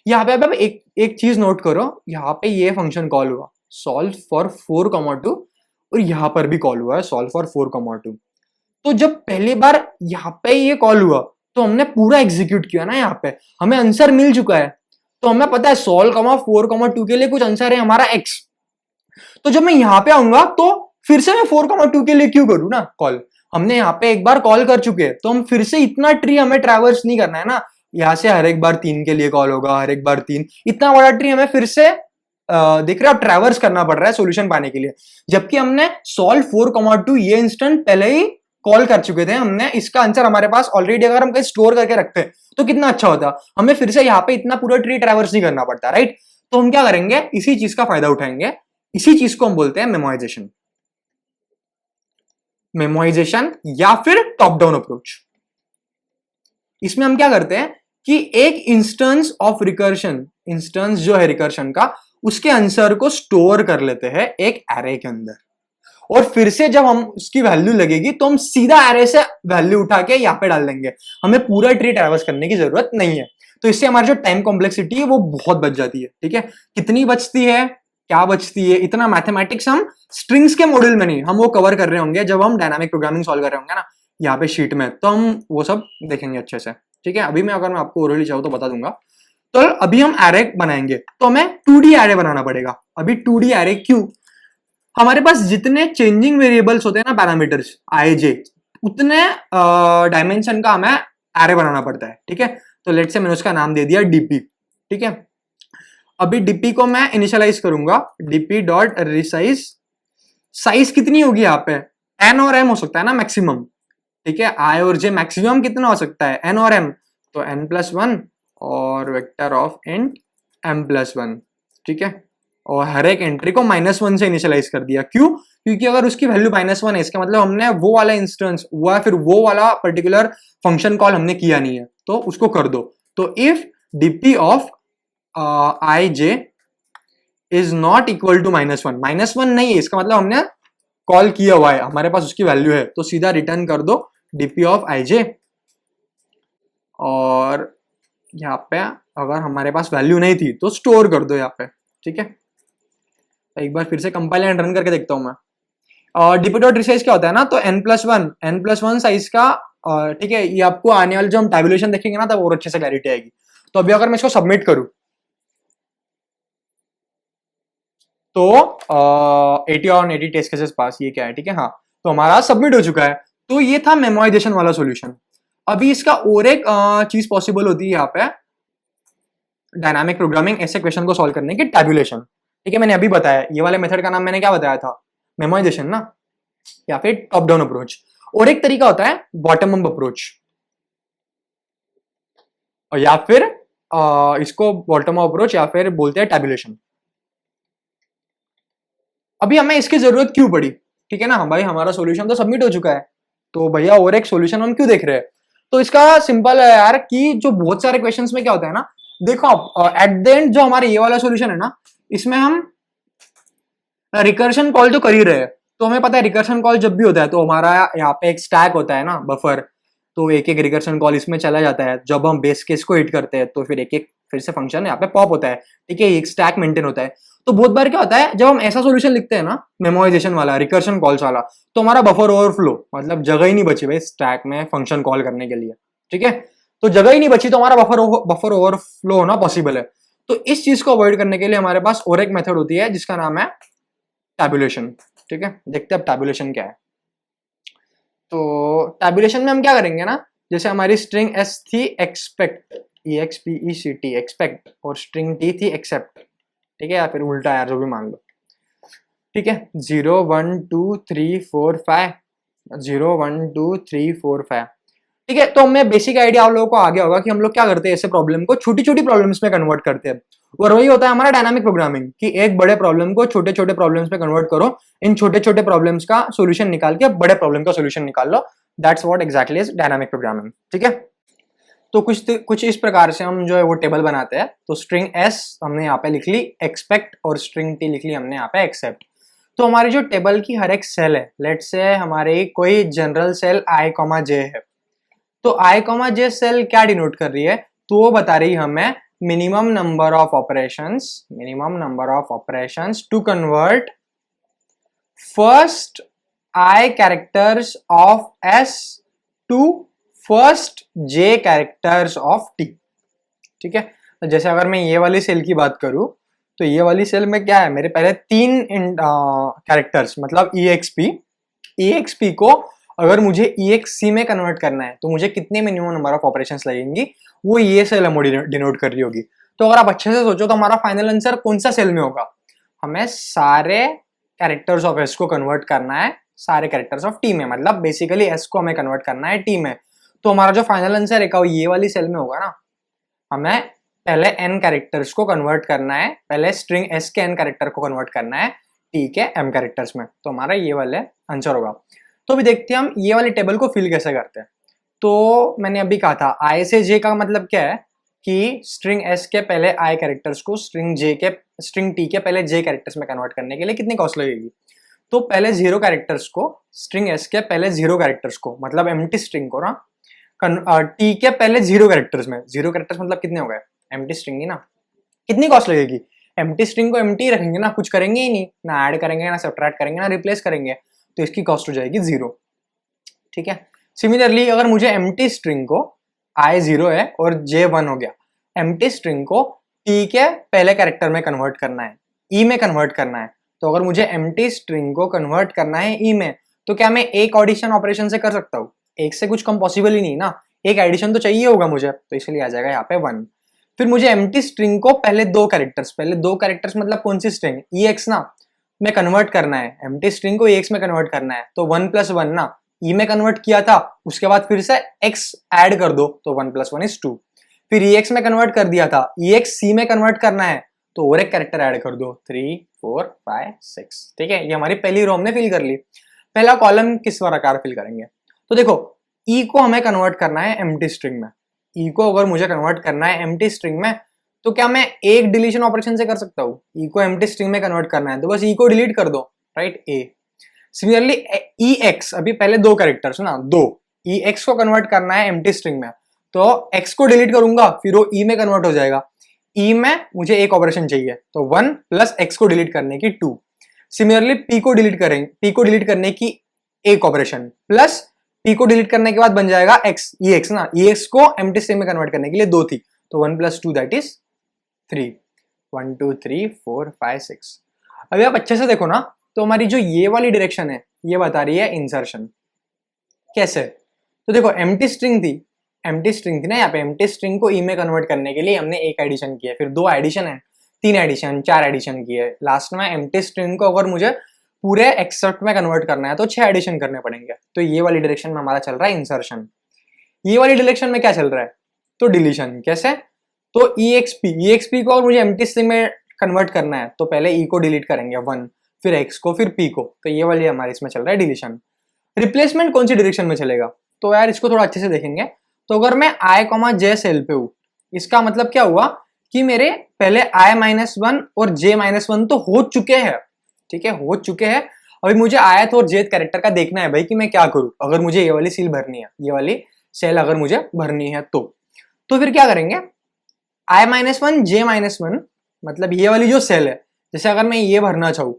यहाँ पे अब एक चीज नोट करो, यहाँ पे ये फंक्शन कॉल हुआ सॉल्व फॉर 4,2 और यहाँ पर भी कॉल हुआ है सॉल्व फॉर 4,2। तो जब पहली बार यहाँ पे ये कॉल हुआ तो हमने पूरा एग्जीक्यूट किया ना, यहाँ पे हमें आंसर मिल चुका है, तो हमें पता है सॉल्व 4,2 के लिए कुछ आंसर है हमारा x। तो जब मैं यहाँ पे आऊंगा तो फिर से मैं 4,2 के लिए क्यों करूँ ना कॉल, हमने यहाँ पे एक बार कॉल कर चुके हैं, तो हम फिर से इतना ट्री हमें ट्रैवर्स नहीं करना है ना, यहाँ से हर एक बार 3 के लिए कॉल होगा, हर एक बार 3, इतना बड़ा ट्री हमें फिर से देख रहे हो ट्रैवर्स करना पड़ रहा है सोल्यूशन पाने के लिए। जबकि हमने सॉल्व 4,2 ये इंस्टेंट पहले ही कॉल कर चुके थे, हमने इसका आंसर हमारे पास ऑलरेडी, अगर हम कहीं स्टोर करके रखते हैं तो कितना अच्छा होता, हमें फिर से यहाँ पे इतना पूरा ट्री ट्रैवर्स नहीं करना पड़ता, राइट। तो हम क्या करेंगे, इसी चीज का फायदा उठाएंगे, इसी चीज को हम बोलते हैं मेमोइजेशन या फिर टॉप डाउन अप्रोच। इसमें हम क्या करते हैं कि एक इंस्टेंस ऑफ रिकर्शन, इंस्टेंस जो है रिकर्शन का, उसके आंसर को स्टोर कर लेते हैं एक एरे के अंदर, और फिर से जब हम उसकी वैल्यू लगेगी तो हम सीधा एरे से वैल्यू उठा के यहाँ पे डाल देंगे, हमें पूरा ट्री ट्रैवर्स करने की जरूरत नहीं है। तो इससे हमारी जो टाइम कॉम्प्लेक्सिटी है वो बहुत बच जाती है। ठीक है, कितनी बचती है, क्या बचती है, इतना मैथमेटिक्स हम स्ट्रिंग्स के मॉड्यूल में नहीं, हम वो कवर कर रहे होंगे जब हम डायनामिक प्रोग्रामिंग सॉल्व कर रहे होंगे ना यहाँ पे शीट में, तो हम वो सब देखेंगे अच्छे से। ठीक है, अभी मैं अगर मैं आपको ओरली चाहूँ तो बता दूंगा। तो अभी हम एरे बनाएंगे, तो हमें 2D एरे बनाना पड़ेगा। अभी 2D एरे क्यों? हमारे पास जितने चेंजिंग वेरिएबल्स होते हैं ना, पैरामीटर्स आई जे, उतने डायमेंशन का हमें एरे बनाना पड़ता है। ठीक है, तो लेट्स से मैंने उसका नाम दे दिया डीपी। ठीक है, अभी डीपी को मैं इनिशियलाइज करूंगा, डीपी डॉट रिसाइज। साइज कितनी होगी यहाँ पे? एन और एम हो सकता है ना मैक्सिमम। ठीक है, आई और जे मैक्सिमम कितना हो सकता है? एन और एम, तो एन प्लस वन और vector of int M plus one. ठीक है, और हर एक एंट्री को -1 से इनिशियलाइज कर दिया। क्यों? क्योंकि अगर उसकी वैल्यू -1 है, इसका मतलब हमने वो वाला इंस्टेंस हुआ, फिर वो वाला पर्टिकुलर फंक्शन कॉल हमने किया नहीं है, तो उसको कर दो। तो if DP of I J is not equal to -1, -1 नहीं है, इसका मतलब हमने कॉल किया हुआ है, हमारे पास उसकी वैल्यू है, तो सीधा रिटर्न कर दो डीपी ऑफ आई जे। और यहाँ पे अगर हमारे पास वैल्यू नहीं थी तो स्टोर कर दो यहाँ पे। ठीक है, एक बार फिर से कंपाइल एंड रन करके देखता हूँ मैं। और डीपी डॉट रिसाइज क्या होता है ना, तो n+1 साइज का। ठीक है, ये आपको आने वाले जो हम टैबुलेशन देखेंगे ना, तब और अच्छे से क्लैरिटी आएगी। तो अभी अगर मैं इसको सबमिट करूं, तो 80 और 80 टेस्ट केसेस पास, ये क्या है? ठीक है, हाँ, तो हमारा सबमिट हो चुका है। तो ये था मेमोराइजेशन वाला सॉल्यूशन। अभी इसका और एक चीज पॉसिबल होती है यहाँ पे डायनामिक प्रोग्रामिंग ऐसे क्वेश्चन को सॉल्व करने की, टैबुलेशन। ठीक है, मैंने अभी बताया, ये वाले मेथड का नाम मैंने क्या बताया था? मेमोराइजेशन ना, या फिर टॉप डाउन अप्रोच। और एक तरीका होता है बॉटम अप अप्रोच, और या फिर इसको बॉटम अप अप्रोच या फिर बोलते हैं टैबुलेशन। अभी हमें इसकी जरूरत क्यों पड़ी? ठीक है ना, भाई हमारा सॉल्यूशन तो सबमिट हो चुका है, तो भैया और एक सॉल्यूशन हम क्यों देख रहे हैं? तो इसका सिंपल है यार, कि जो बहुत सारे क्वेश्चंस में क्या होता है ना, देखो आप एट द एंड जो हमारा ये वाला सॉल्यूशन है ना, इसमें हम रिकर्शन कॉल तो कर ही रहे हैं। तो हमें पता है रिकर्शन कॉल जब भी होता है तो हमारा यहाँ पे एक स्टैक होता है ना, बफर, तो एक एक रिकर्शन कॉल इसमें चला जाता है। जब हम बेस केस को हिट करते हैं तो फिर एक एक फिर से फंक्शन यहाँ पे पॉप होता है। ठीक है, एक स्टैक मेंटेन होता है। तो बहुत बार क्या होता है, जब हम ऐसा सॉल्यूशन लिखते हैं ना, मेमोराइजेशन वाला, रिकर्शन कॉल्स वाला, तो हमारा बफर ओवरफ्लो, मतलब जगह ही नहीं बची भाई स्टैक में फंक्शन कॉल करने के लिए। ठीक है, तो जगह ही नहीं बची, तो हमारा बफर ओवरफ्लो होना पॉसिबल है। तो इस चीज को अवॉइड करने के लिए हमारे पास और एक मेथड होती है जिसका नाम है टैबुलेशन। ठीक है, देखते हैं अब टैबुलेशन क्या है। तो टैबुलेशन में हम क्या करेंगे ना, जैसे हमारी स्ट्रिंग एस थी एक्सपेक्ट, EXPECT एक्सपेक्ट, और स्ट्रिंग टी थी एक्सेप्ट। ठीक है, या फिर उल्टा यार, जो भी मान लो। ठीक है, 0 1 2 3 4 5, 0 1 2 3 4 5। ठीक है, तो हमें बेसिक आइडिया आप लोगों को आ गया होगा कि हम लोग क्या करते हैं, ऐसे प्रॉब्लम को छोटी छोटी प्रॉब्लम्स में कन्वर्ट करते हैं। और वही होता है हमारा डायनामिक प्रोग्रामिंग, कि एक बड़े प्रॉब्लम को छोटे छोटे प्रॉब्लम्स में कन्वर्ट करो, इन छोटे छोटे प्रॉब्लम्स का सॉल्यूशन निकाल के बड़े प्रॉब्लम का सॉल्यूशन निकाल लो। That's what exactly is dynamic programming. ठीक है, तो कुछ इस प्रकार से हम जो है वो टेबल बनाते हैं। तो स्ट्रिंग एस हमने यहाँ पे लिख ली एक्सपेक्ट, और स्ट्रिंग टी लिख ली हमने यहाँ पे एक्सेप्ट। तो हमारी जो टेबल की हर एक सेल है, लेट्स से हमारे कोई जनरल सेल i, j है, तो i, j सेल क्या डिनोट कर रही है? तो वो बता रही हमें minimum number of operations to convert first i characters of s to first j characters of t। ठीक है, तो जैसे अगर मैं ये वाली सेल की बात करूं, तो ये वाली सेल में क्या है, मेरे पहले 3 कैरेक्टर्स, मतलब exp को अगर मुझे exc में कन्वर्ट करना है तो मुझे कितने मिनिमम नंबर ऑफ ऑपरेशंस लगेंगी, वो ये सेल हमें डिनोट कर रही होगी। तो अगर आप अच्छे से सोचो तो हमारा फाइनल आंसर कौन सा सेल में होगा? हमें सारे कैरेक्टर्स ऑफ s को कन्वर्ट करना है सारे कैरेक्टर्स ऑफ t में, मतलब बेसिकली s को हमें कन्वर्ट करना है t में। तो हमारा जो फाइनल आंसर है वो ये वाली सेल में होगा ना। हमें पहले n कैरेक्टर्स को कन्वर्ट करना है, पहले स्ट्रिंग s के n कैरेक्टर को कन्वर्ट करना है t के m कैरेक्टर्स में, तो हमारा ये वाले आंसर होगा। तो अभी देखते हैं हम ये वाली टेबल को फिल कैसे करते हैं। तो मैंने अभी कहा था i से j का मतलब क्या है, कि स्ट्रिंग s के पहले i कैरेक्टर्स को स्ट्रिंग t के पहले j कैरेक्टर्स में कन्वर्ट करने के लिए कितनी कॉस्ट लगेगी। तो पहले 0 कैरेक्टर्स को स्ट्रिंग s के पहले 0 कैरेक्टर्स को, मतलब एम्प्टी स्ट्रिंग को ना, t के पहले 0 कैरेक्टर्स में, 0 कैरेक्टर्स मतलब कितने हो गए, एम्प्टी स्ट्रिंग ही ना, कितनी कॉस्ट लगेगी? एम्प्टी स्ट्रिंग को एम्प्टी रखेंगे ना, कुछ करेंगे ही नहीं, ना ऐड करेंगे, ना सब्ट्रैक्ट करेंगे, ना रिप्लेस करेंगे, तो इसकी कॉस्ट हो जाएगी 0। ठीक है, सिमिलरली अगर मुझे एम्प्टी स्ट्रिंग को i 0 है और j 1 हो गया, एम्प्टी स्ट्रिंग को p के पहले कैरेक्टर में कन्वर्ट करना है, e में कन्वर्ट करना है। तो अगर मुझे एम्प्टी स्ट्रिंग को कन्वर्ट करना है e में, तो क्या मैं एक ऑडिशन ऑपरेशन से कर सकता हूँ? एक से कुछ कम पॉसिबल ही नहीं ना, एक एडिशन तो चाहिए होगा मुझे, तो इसलिए आ जाएगा यहाँ पे 1। फिर मुझे एम्प्टी स्ट्रिंग को पहले दो कैरेक्टर्स मतलब कौन सी स्ट्रिंग, ex ना, में कन्वर्ट करना है। एम्प्टी स्ट्रिंग को ex में कन्वर्ट करना है, तो 1 + 1 ना, e में कन्वर्ट किया था, उसके बाद फिर से x ऐड कर दो, तो 1 + 1 = 2। फिर ex में कन्वर्ट कर दिया था, ex c में कन्वर्ट करना है, तो और एक कैरेक्टर ऐड कर दो, 3 4 5 6। ठीक है, ये हमारी पहली रो हमने फिल कर ली। पहला कॉलम किस प्रकार फिल करेंगे? तो देखो, e को हमें कन्वर्ट करना है एम्प्टी स्ट्रिंग में। e को अगर मुझे कन्वर्ट करना है एम्प्टी स्ट्रिंग में, तो क्या मैं एक डिलीशन ऑपरेशन से कर सकता हूँ? e को एम्प्टी स्ट्रिंग में कन्वर्ट करना है तो बस e को डिलीट कर दो, राइट, a। सिमिलरली ex, अभी पहले दो कैरेक्टर्स ना, दो, ex को कन्वर्ट करना है एम्प्टी स्ट्रिंग में, तो x को डिलीट करूंगा, फिर वो e में कन्वर्ट हो जाएगा। e में मुझे एक ऑपरेशन चाहिए, तो 1 + x को डिलीट करने की 2। सिमिलरली p को डिलीट करने की एक ऑपरेशन, प्लस p को डिलीट करने के बाद बन जाएगा x, ex ना, ex को एम्प्टी स्ट्रिंग में कन्वर्ट करने के लिए 2 थी, तो 1 + 2 दैट इज 3। 1 2 3 4 5 6। अभी आप अच्छे से देखो ना, तो हमारी जो ये वाली डायरेक्शन है, ये बता रही है इंसर्शन। कैसे? तो देखो, एम्प्टी स्ट्रिंग थी ना, यहाँ पे एम्प्टी स्ट्रिंग को ई में कन्वर्ट करने के लिए हमने एक एडिशन किया, फिर 2 एडिशन है, 3 एडिशन, 4 एडिशन किए। लास्ट में एम्प्टी स्ट्रिंग को अगर मुझे पूरे एक्सेप्ट में कन्वर्ट करना है तो 6 एडिशन करने पड़ेंगे। तो ये वाली डायरेक्शन में हमारा चल रहा है इंसर्शन। ये वाली डायरेक्शन में क्या चल रहा है? तो डिलीशन। कैसे? तो EXP को अगर मुझे एम्प्टी स्ट्रिंग में कन्वर्ट करना है तो पहले E को डिलीट करेंगे 1, फिर X को, फिर P को। तो ये वाली हमारे इसमें चल रहा है डिलीशन। रिप्लेसमेंट कौन सी डायरेक्शन में चलेगा? तो यार इसको थोड़ा अच्छे से देखेंगे। तो अगर मैं I, J सेल पे हूँ, इसका मतलब क्या हुआ कि मेरे पहले I-1 और J-1 तो हो चुके हैं, ठीक है, हो चुके हैं। अभी मुझे ith और jth कैरेक्टर का देखना है भाई कि मैं क्या करूं, अगर मुझे ये वाली सील भरनी है, ये वाली सेल अगर मुझे भरनी है तो फिर क्या करेंगे? I-1 J-1 मतलब ये वाली जो सेल है, जैसे अगर मैं ये भरना चाहूँ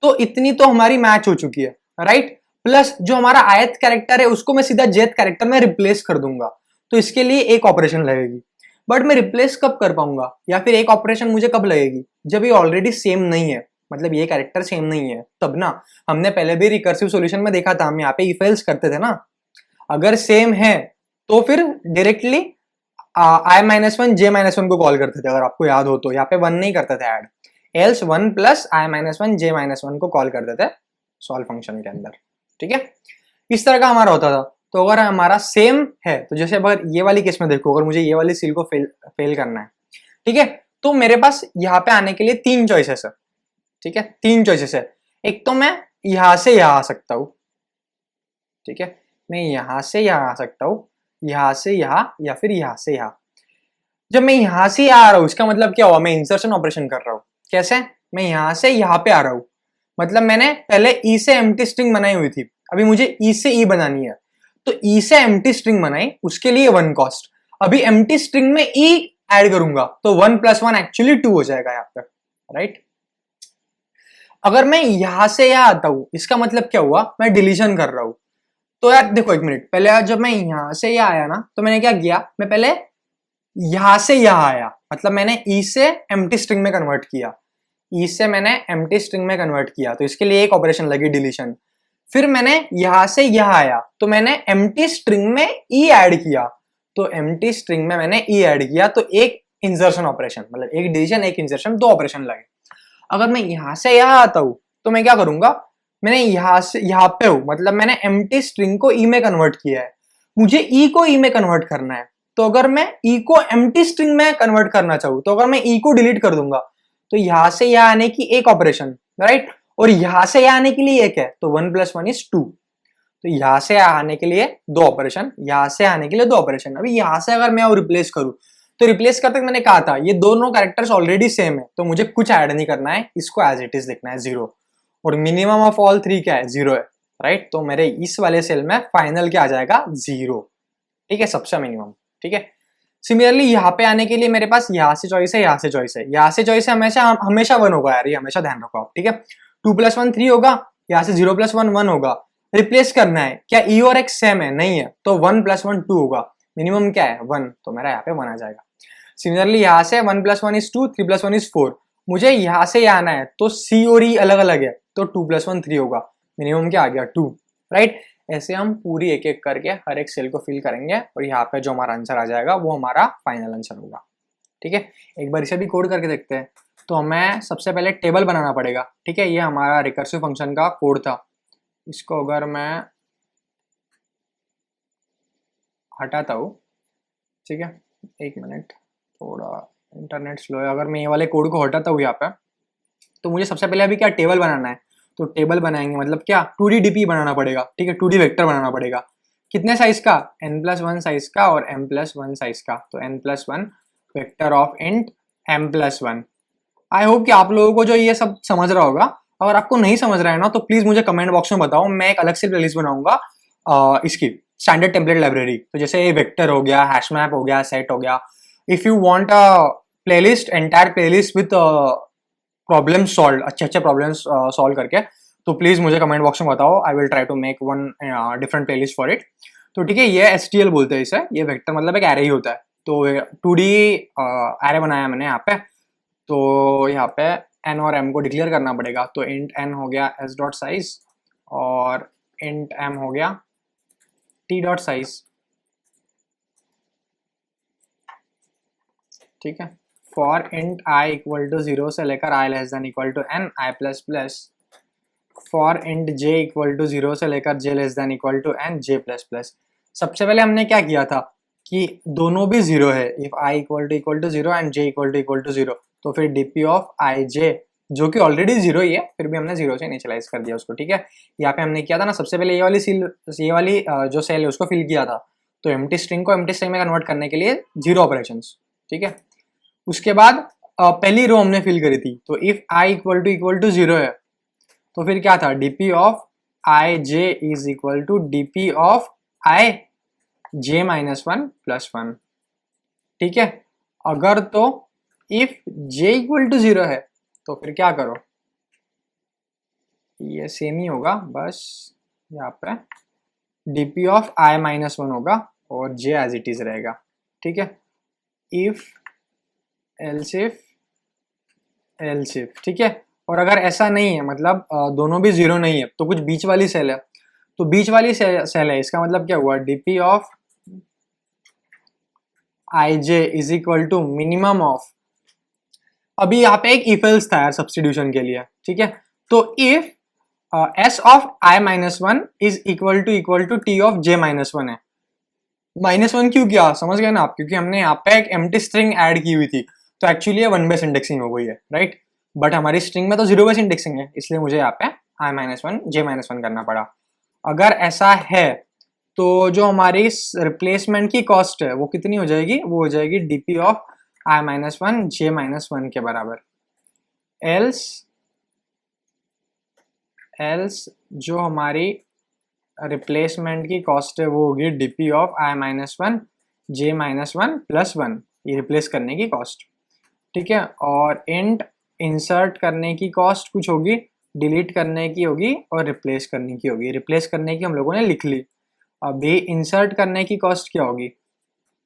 तो इतनी तो हमारी मैच हो चुकी है, राइट। प्लस जो हमारा ith कैरेक्टर है उसको मैं सीधा jth कैरेक्टर में रिप्लेस कर दूंगा, तो इसके लिए एक ऑपरेशन लगेगी। बट मैं रिप्लेस कब कर पाऊंगा, या फिर एक ऑपरेशन मुझे कब लगेगी? जब ये ऑलरेडी सेम नहीं है, मतलब ये कैरेक्टर सेम नहीं है, तब ना। हमने पहले भी रिकर्सिव सॉल्यूशन में देखा था, हम यहाँ पे इफ एल्स करते थे ना। अगर सेम है तो फिर डायरेक्टली I-1 J-1 को कॉल करते थे, अगर आपको याद हो तो। यहाँ पे 1 नहीं करते थे ऐड, एल्स 1 + I-1 J-1 को कॉल करते थे सॉल्व फंक्शन के अंदर, ठीक है। इस तरह का हमारा होता था। तो अगर हमारा सेम है, तो जैसे अगर ये वाली केस में देखो, अगर मुझे ये वाली सील को फेल करना है, ठीक है, तो मेरे पास यहाँ पे आने के लिए 3 चॉइसेस है, ठीक है, 3 चॉइसेस है। एक तो मैं यहां से यहां आ सकता हूं, ठीक है, मैं यहां से यहां आ सकता हूं, यहां से यहां, या फिर यहां से यहां। जब मैं यहां से आ रहा हूं, इसका मतलब क्या हुआ? मैं इंसर्शन ऑपरेशन कर रहा हूं। कैसे? मैं यहां से यहां पे आ रहा हूं, मतलब मैंने पहले ई से एम्प्टी स्ट्रिंग बनाई हुई थी, अभी मुझे ई से ई बनानी है, तो ई से एम्प्टी स्ट्रिंग बनाई, उसके लिए 1 कॉस्ट। अभी एम्प्टी स्ट्रिंग में ई ऐड करूंगा तो 1 + 1 एक्चुअली 2 हो जाएगा यहाँ पे, राइट। अगर मैं यहां से यहां आता हूं, इसका मतलब क्या हुआ? मैं डिलीशन कर रहा हूं। तो यार देखो, एक मिनट, पहले जब मैं यहां से यहां आया ना, तो मैंने क्या किया? मैं पहले यहां से यहां आया, मतलब मैंने ई से एम्प्टी स्ट्रिंग में कन्वर्ट किया, ई से मैंने एम्प्टी स्ट्रिंग में कन्वर्ट किया, तो इसके लिए एक ऑपरेशन लगी डिलीशन। फिर मैंने यहां से यहां आया, तो मैंने एम्प्टी स्ट्रिंग में ई ऐड किया, तो एम्प्टी स्ट्रिंग में मैंने ई ऐड किया, तो एक इंसर्शन ऑपरेशन, मतलब एक डिलीशन एक इंसर्शन, 2 ऑपरेशन लगे। अगर मैं यहां से यहां आता हूं, तो मैं क्या करूंगा? मैंने यहां से यहां पे हूं, मतलब मैंने एम्प्टी स्ट्रिंग को ई में कन्वर्ट किया है, मुझे ई को ई में कन्वर्ट करना है। तो अगर मैं ई को एम्प्टी स्ट्रिंग में कन्वर्ट करना चाहूँ, तो अगर मैं ई को डिलीट कर दूंगा, तो यहां से यहां आने की एक ऑपरेशन, राइट, और यहां से यहां आने के लिए एक है, तो 1 + 1 = 2। तो यहां से आने के लिए 2 ऑपरेशन, यहां से आने के लिए 2 ऑपरेशन। अभी यहां से अगर मैं रिप्लेस करूं, तो रिप्लेस करते मैंने कहा था ये दोनों कैरेक्टर्स ऑलरेडी सेम है, तो मुझे कुछ ऐड नहीं करना है, इसको एज इट इज लिखना है 0, और मिनिमम ऑफ ऑल 3 क्या है? 0 है, राइट। तो मेरे इस वाले सेल में फाइनल क्या आ जाएगा? 0, ठीक है, सबसे मिनिमम, ठीक है। सिमिलरली यहाँ पे आने के लिए मेरे पास यहाँ से चॉइस है, यहाँ से चॉइस है, यहाँ से चॉइस है, हमेशा 1 होगा यार, ये हमेशा ध्यान रखो आप, ठीक है। 2 + 1 3 होगा, यहाँ से 0 + 1 1 होगा। रिप्लेस करना है, क्या ई और एक्स सेम है? नहीं है, तो 1 + 1 2 होगा, मिनिमम क्या है? 1, तो मेरा यहाँ पे 1 आ जाएगा। सिमिलरली यहाँ से 1 + 1 = 2, 3 + 1 = 4। मुझे यहाँ से यहाँ आना है तो C और E अलग अलग है, तो 2 + 1 3 होगा, मिनिमम क्या आ गया 2, राइट। ऐसे हम पूरी एक एक करके हर एक सेल को फिल करेंगे और यहाँ पे जो हमारा आंसर आ जाएगा वो हमारा फाइनल आंसर होगा। ठीक है, एक बार इसे भी कोड करके देखते हैं। तो हमें सबसे पहले टेबल बनाना पड़ेगा। ठीक है, ये हमारा रिकर्सिव फंक्शन का कोड था। इसको अगर मैं हटाता हूँ, ठीक है, एक मिनट, थोड़ा इंटरनेट स्लो है। अगर मैं ये वाले कोड को हटाता हूँ यहाँ पे, तो मुझे सबसे पहले अभी क्या टेबल बनाना है। तो टेबल बनाएंगे मतलब क्या 2D DP बनाना पड़ेगा। ठीक है, 2D वेक्टर बनाना पड़ेगा। कितने साइज का, n+1 साइज का और m+1 साइज का। तो n+1 vector of int m+1। I hope कि आप लोगों को जो ये सब समझ रहा होगा। अगर आपको नहीं समझ रहा है ना, तो प्लीज मुझे कमेंट बॉक्स में बताओ, मैं एक अलग से प्लेलिस्ट बनाऊंगा इसकी स्टैंडर्ड टेम्पलेट लाइब्रेरी। तो जैसे वेक्टर हो गया, हैश मैप हो गया, सेट हो गया। If you want a playlist, entire playlist with problem solve, अच्छे अच्छे प्रॉब्लम्स सॉल्व करके, तो प्लीज मुझे कमेंट बॉक्स में बताओ। I will try to make one different playlist for it. तो ठीक है, ये STL बोलते हैं इसे। ये वेक्टर मतलब एक एरे ही होता है। तो 2D एरे बनाया मैंने यहाँ पे। तो यहाँ पे n और m को डिक्लेयर करना पड़ेगा। तो इंट n हो गया s.size और इंट m हो गया t.size। ठीक है, फॉर इंट i = 0 से लेकर i <= n, i++। For int j = 0 से लेकर j <= n, j++। सबसे पहले हमने क्या किया था कि दोनों भी 0 है। इफ i = 0 एंड j = 0, तो फिर dp ऑफ ij, जो कि ऑलरेडी 0 ही है, फिर भी हमने 0 से इनिशियलाइज कर दिया उसको। ठीक है, यहाँ पे हमने किया था ना, सबसे पहले ये वाली जो सेल है उसको फिल किया था। तो एम्प्टी स्ट्रिंग को एम्प्टी स्ट्रिंग में कन्वर्ट करने के लिए 0 ऑपरेशंस। ठीक है, उसके बाद पहली रो हमने फिल करी थी। तो इफ i = 0 है, तो फिर क्या था, dp of ij is equal to dp of i j-1 + 1। ठीक है, अगर तो इफ j = 0 है, तो फिर क्या करो, ये सेम ही होगा, बस यहाँ पे dp ऑफ i-1 होगा और j एज इट इज रहेगा। ठीक है, इफ एल्स इफ, ठीक है। और अगर ऐसा नहीं है, मतलब दोनों भी 0 नहीं है, तो कुछ बीच वाली सेल है। तो बीच वाली सेल है, इसका मतलब क्या हुआ, dp of ij is equal to minimum of, अभी यहाँ पे एक इफ एल्स था यार सब्स्टिट्यूशन के लिए। ठीक है, तो if s of i-1 is equal to t of j-1 है। -1 क्यों किया, समझ गए ना आप, क्योंकि हमने यहाँ पे एक एम्प्टी स्ट्रिंग ऐड की हुई थी। तो एक्चुअली ये 1 बेस इंडेक्सिंग हो गई है, राइट। बट हमारी स्ट्रिंग में तो 0 बेस इंडेक्सिंग है, इसलिए मुझे यहाँ पे i-1 j-1 करना पड़ा। अगर ऐसा है तो जो हमारी रिप्लेसमेंट की कॉस्ट है वो कितनी हो जाएगी, वो हो जाएगी dp ऑफ i-1 j-1 के बराबर। एल्स जो हमारी रिप्लेसमेंट की कॉस्ट है वो होगी dp ऑफ i-1 j-1 + 1, ये रिप्लेस करने की कॉस्ट। ठीक है, और इंट इंसर्ट करने की कॉस्ट कुछ होगी, डिलीट करने की होगी और रिप्लेस करने की होगी। रिप्लेस करने की हम लोगों ने लिख ली। अभी इंसर्ट करने की कॉस्ट क्या होगी,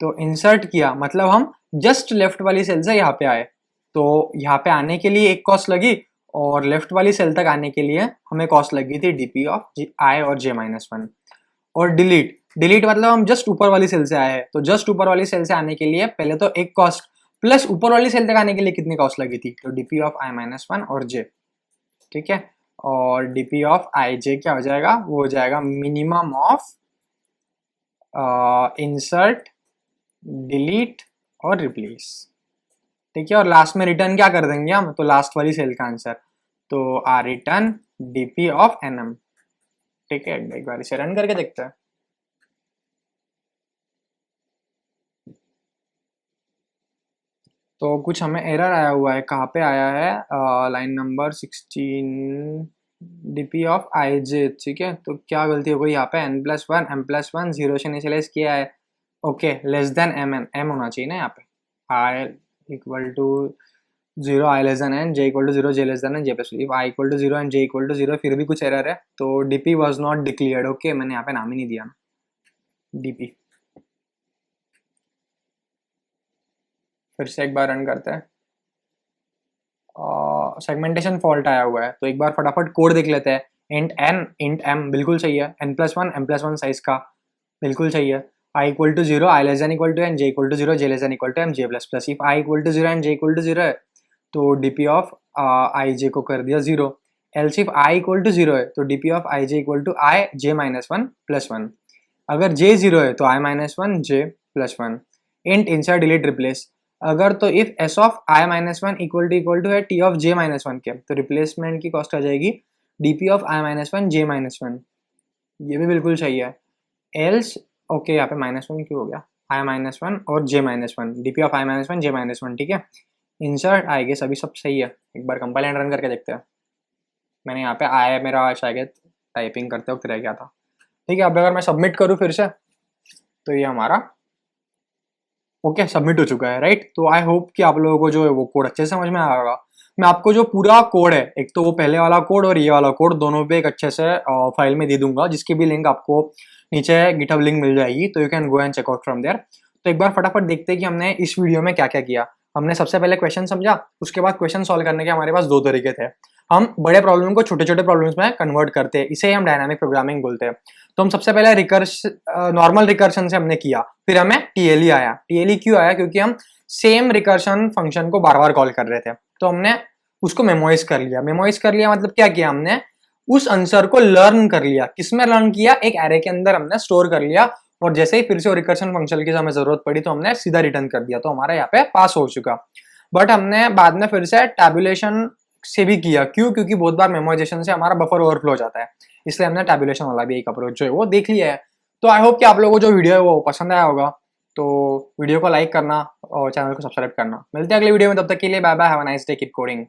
तो इंसर्ट किया मतलब हम जस्ट लेफ्ट वाली सेल से यहाँ पे आए, तो यहाँ पे आने के लिए एक कॉस्ट लगी और लेफ्ट वाली सेल तक आने के लिए हमें कॉस्ट लगी थी dp ऑफ i और j-1। और डिलीट मतलब हम जस्ट ऊपर वाली सेल से आए हैं, तो जस्ट ऊपर वाली सेल से आने के लिए पहले तो एक कॉस्ट, प्लस ऊपर वाली सेल तक आने के लिए कितनी कॉस्ट लगी थी, तो dp ऑफ i-1 और j। ठीक है, और dp ऑफ ij क्या हो जाएगा, वो हो जाएगा मिनिमम ऑफ इंसर्ट, डिलीट और रिप्लेस। ठीक है, और लास्ट में रिटर्न क्या कर देंगे हम, तो लास्ट वाली सेल का आंसर, तो रिटर्न dp ऑफ nm। ठीक है, एक बार इसे रन करके देखते हैं। तो कुछ हमें एरर आया हुआ है, कहाँ पे आया है, line number 16, dp of ij। ठीक है, तो क्या गलती हो गई यहाँ पे, n+1 m+1 0 से इनिशियलाइज किया है। ओके, लेस देन m होना चाहिए ना यहाँ पे, i equal to 0, i less than n, j equal to 0, j less than n, j plus. If i equal to 0 and j equal to 0, फिर भी कुछ एरर है, तो dp was not declared. Okay, मैंने यहाँ पे नाम ही नहीं दिया dp। फिर से एक बार रन करते हैं। सेगमेंटेशन फॉल्ट आया हुआ है, तो एक बार फटाफट कोड देख लेते हैं। इंट एन इंट एम बिल्कुल सही है, n+1 m+1 साइज का बिल्कुल सही है। I equal to zero, I less than equal to N, J equal to zero, J less than equal to M, J plus plus. If I equal to zero and J equal to zero है तो DP of I J को कर दिया zero. Else if I equal to zero है तो DP of I J equal to I J -1+1। अगर J zero है तो I -1 J +1। Int insert delete replace, अगर तो if S of I -1 equal to है टी ऑफ जे -1 के, तो रिप्लेसमेंट की कॉस्ट आ जाएगी डीपी ऑफ आई -1 जे -1। ये भी बिल्कुल सही है। एल्स ओके, यहाँ पे -1 क्यों हो गया, आई -1 और जे -1, डीपी ऑफ आई -1 जे -1, ठीक है। इंसर्ट आई गेस अभी सब सही है, एक बार कंपाइल एंड रन करके देखते हैं। मैंने यहाँ पे आया मेरा शायद टाइपिंग करते वक्त रह गया था, ठीक है। अब अगर मैं सबमिट करूँ फिर से तो ये हमारा ओके सबमिट हो चुका है, राइट। तो आई होप कि आप लोगों को जो है वो कोड अच्छे से समझ में आएगा। मैं आपको जो पूरा कोड है, एक तो वो पहले वाला कोड और ये वाला कोड, दोनों पे एक अच्छे से फाइल में दे दूंगा, जिसकी भी लिंक आपको नीचे गिटहब लिंक मिल जाएगी, तो you can go and check out from there. तो एक बार फटाफट देखते हैं कि हमने इस वीडियो में क्या क्या किया। हमने सबसे पहले क्वेश्चन समझा, उसके बाद क्वेश्चन सॉल्व करने के हमारे पास दो तरीके थे। हम बड़े प्रॉब्लम को छोटे छोटे प्रॉब्लम्स में कन्वर्ट करते हैं, इसे हम डायनामिक प्रोग्रामिंग बोलते हैं। तो हम सबसे पहले नॉर्मल रिकर्शन से हमने किया, फिर हमें टीएलई आया। टीएलई क्यों आया, क्योंकि हम सेम रिकर्शन फंक्शन को बार बार कॉल कर रहे थे, तो हमने उसको मेमोराइज कर लिया। मेमोराइज कर लिया मतलब क्या किया हमने, उस आंसर को लर्न कर लिया। किसमें लर्न किया, एक एरे के अंदर हमने स्टोर कर लिया, और जैसे ही फिर से रिकर्शन फंक्शन की हमें जरूरत पड़ी तो हमने सीधा रिटर्न कर दिया, तो हमारा यहाँ पे पास हो चुका। बट हमने बाद में फिर से टैबुलेशन से भी किया, क्यों, क्योंकि बहुत बार मेमोराइजेशन से हमारा बफर ओवरफ्लो हो जाता है, इसलिए हमने टैबुलेशन वाला भी एक अप्रोच जो है वो देख लिया है। तो आई होप कि आप लोगों को जो वीडियो है वो पसंद आया होगा। तो वीडियो को लाइक करना और चैनल को सब्सक्राइब करना। मिलते हैं अगले वीडियो में, तब तक के लिए bye bye, have a nice day, keep coding.